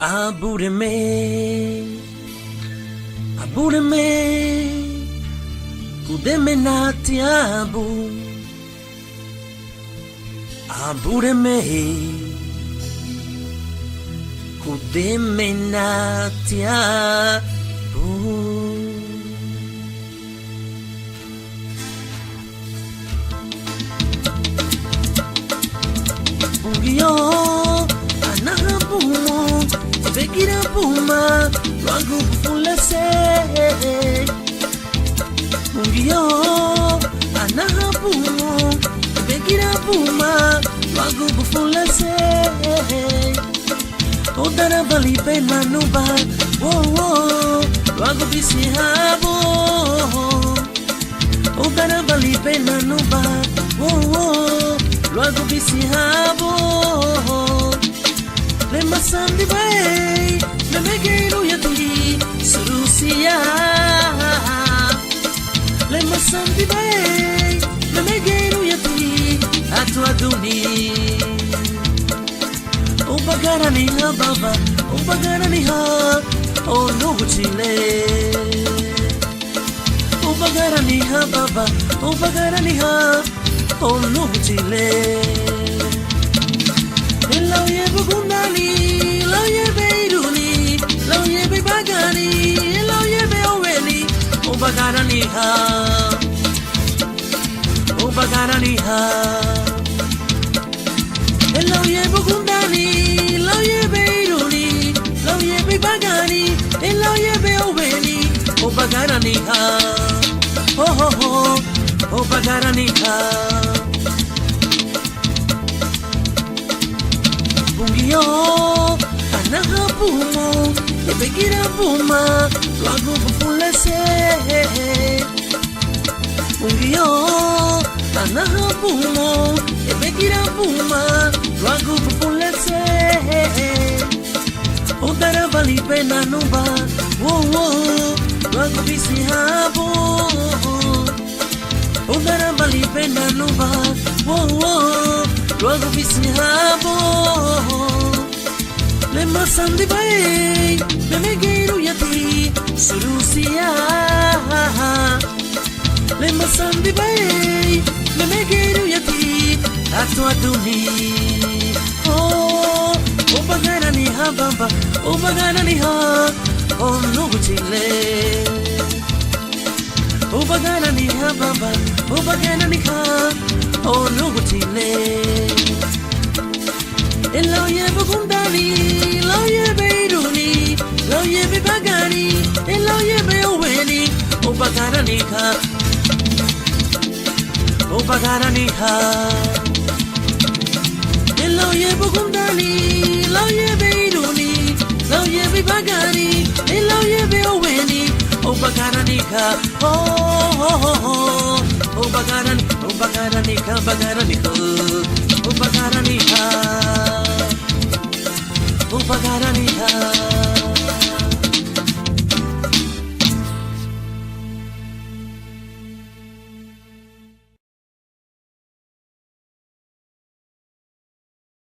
Abureme, abureme, kudeme natiabu. Abureme, kudeme natiabu. Bugio, anahabumo. Begira puma, lagu fulese. Mungio, anaha pumo. Begira puma, lagu fulese. Odara bali pena nuba, oh, lagu bisi habo. Odara bali pena nuba, oh, lagu bisi habo. Lema sandi bay, lemegero yati surusia. Lema sandi bay, lemegero yati atu aduni. O bagara ni ha baba, o bagara ni ha, o no chile. O bagara ni ha baba, o bagara ni ha, o no chile. Lauye bugundani, lauye beiruni, lauye be bagani, lauye be oweli, o bagarani ha, o bagarani ha. Lauye bugundani, lauye beiruni, lauye be bagani, lauye be oweli, o bagarani ha, o bagarani ha. Bungio, anaha pumo, begira puma, lagu fulese. Bungio, anaha pumo, begira puma, lagu fulese. Odara bali pena nuba, oh, lagu bisi habo. Odara bali pena nuba, oh, lagu bisi habo. Lema sandi bay, lemegero yati surusia. Lema sandi bay, lemegero yati atu aduni. Oh, o bagara ni ha baba, o bagara ni ha, oh no chile. O bagara ni ha baba, o bagara ni ha, oh no chile. Lauye bugundani, lauye beiruni, lauye be bagani, lauye be oweli, o bagarani ha, o bagarani ha. Lauye bugundani, lauye beiruni, lauye be bagani, lauye be oweli, o bagarani ha, oh, o bagarani ha, bagarani ha, o bagarani ha. Upagarani ha.